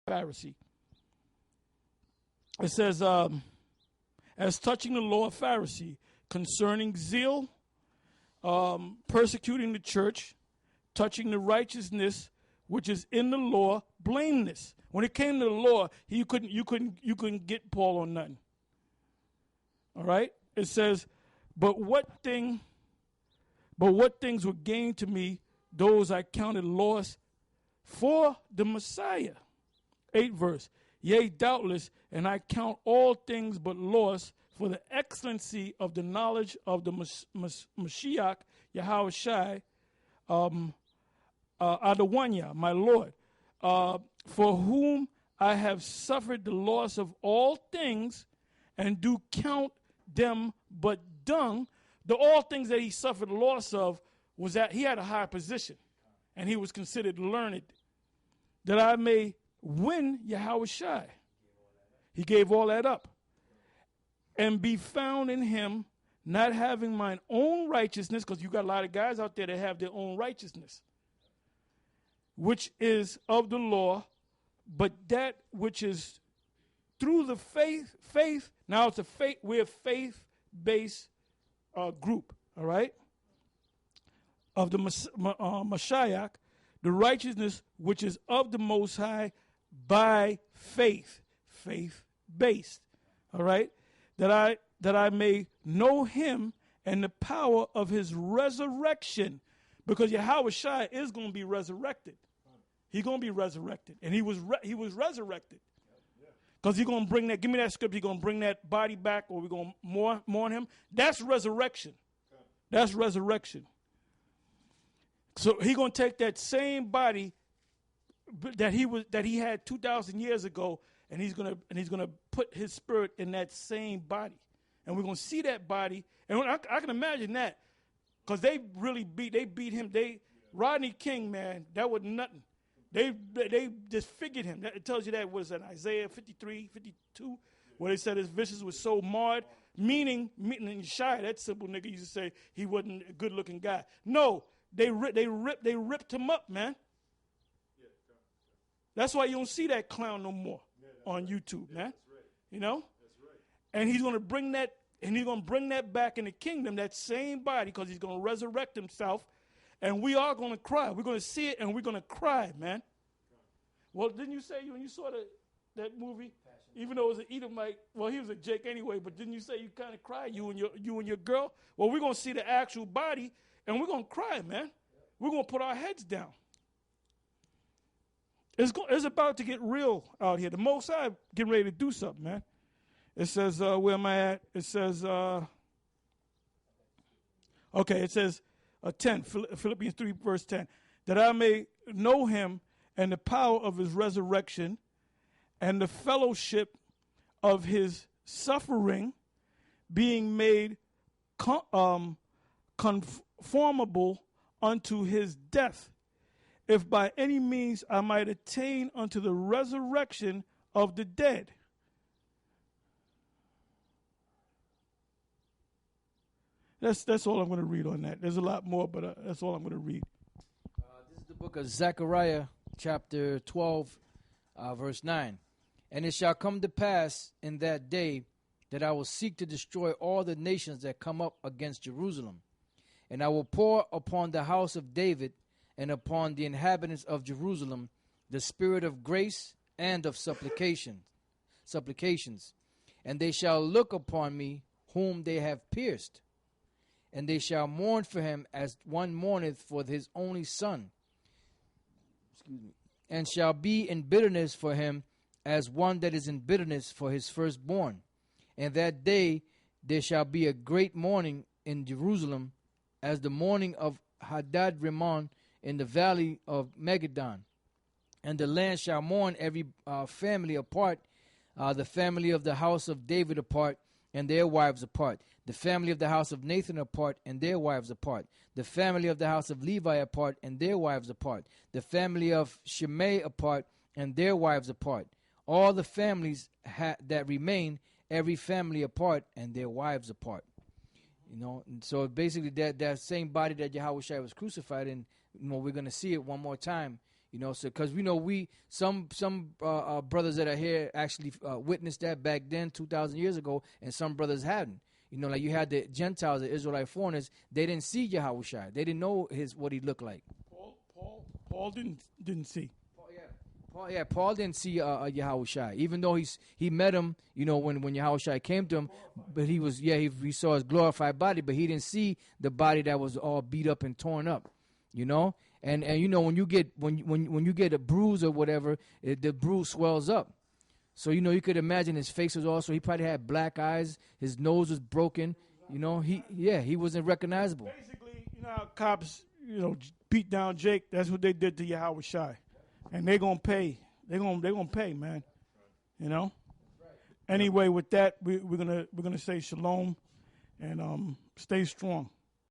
Pharisee. It says, as touching the law, Pharisee, concerning zeal, persecuting the church, touching the righteousness which is in the law, blameless. When it came to the law, you couldn't get Paul on nothing. All right? It says, but what things were gained to me, those I counted loss for the Messiah. 8th verse. Yea, doubtless, and I count all things but loss for the excellency of the knowledge of the Mashiach, Yahushua, Adonai, my Lord, for whom I have suffered the loss of all things, and do count them but dung. The all things that he suffered the loss of was that he had a high position, and he was considered learned, that I may win Yahushua. He gave all that up. And be found in him, not having mine own righteousness, because you got a lot of guys out there that have their own righteousness, which is of the law, but that which is through the faith. Now it's we're a faith-based group, all right? Of the Mashiach, the righteousness which is of the Most High by faith, faith-based, all right? That I may know him and the power of his resurrection, because Yahushua is going to be resurrected. He's going to be resurrected, and he was resurrected. Because he's going to bring that, give me that scripture, he's going to bring that body back, or we're going to mourn him. That's resurrection. That's resurrection. So he's going to take that same body that he had 2,000 years ago, and he's going to put his spirit in that same body. And we're going to see that body. And I can imagine that, because they beat him. Rodney King, man, that was nothing. They disfigured him. It tells you that was in Isaiah 53, 52, where they said his visions was so marred, meaning shy. That simple nigga used to say he wasn't a good-looking guy. No, they ripped him up, man. That's why you don't see that clown no more on YouTube, man. You know? That's right. And he's going to bring that, and he's going to bring that back in the kingdom, that same body, because he's going to resurrect himself. And we are going to cry. We're going to see it, and we're going to cry, man. Well, didn't you say when you saw that movie, even though it was an Edomite, well, he was a Jake anyway, but didn't you say you kind of cried, you and your girl? Well, we're going to see the actual body, and we're going to cry, man. We're going to put our heads down. It's about to get real out here. The Most High getting ready to do something, man. It says, where am I at? It says, it says 10, Philippians 3, verse 10, that I may know him and the power of his resurrection and the fellowship of his suffering, being made conformable unto his death, if by any means I might attain unto the resurrection of the dead. That's all I'm going to read on that. There's a lot more, but that's all I'm going to read. This is the book of Zechariah, chapter 12, verse 9. And it shall come to pass in that day that I will seek to destroy all the nations that come up against Jerusalem. And I will pour upon the house of David and upon the inhabitants of Jerusalem the spirit of grace and of supplications. And they shall look upon me whom they have pierced, and they shall mourn for him as one mourneth for his only son, and shall be in bitterness for him as one that is in bitterness for his firstborn. And that day there shall be a great mourning in Jerusalem, as the mourning of Hadad Rimmon in the valley of Megiddon. And the land shall mourn every family apart, the family of the house of David apart, and their wives apart, the family of the house of Nathan apart, and their wives apart, the family of the house of Levi apart, and their wives apart, the family of Shimei apart, and their wives apart, all the families that remain, every family apart, and their wives apart. You know, and so basically that same body that Yahushua was crucified in, we're going to see it one more time, You know, so because we know some brothers that are here actually witnessed that back then 2,000 years ago, and some brothers hadn't. You know, like you had the Gentiles, the Israelite foreigners, they didn't see Yahushua. They didn't know what he looked like. Paul didn't see. Paul didn't see Yahushua, even though he met him. You know, when Yahushua came to him, but he saw his glorified body, but he didn't see the body that was all beat up and torn up. You know, and you know when you get a bruise or whatever, the bruise swells up. So you know you could imagine his face was also. He probably had black eyes. His nose was broken. You know, he wasn't recognizable. Basically, you know how cops beat down Jake. That's what they did to Yahushua. And they're gonna pay. They're gonna pay, man. You know. Anyway, with that, we're gonna say shalom and stay strong.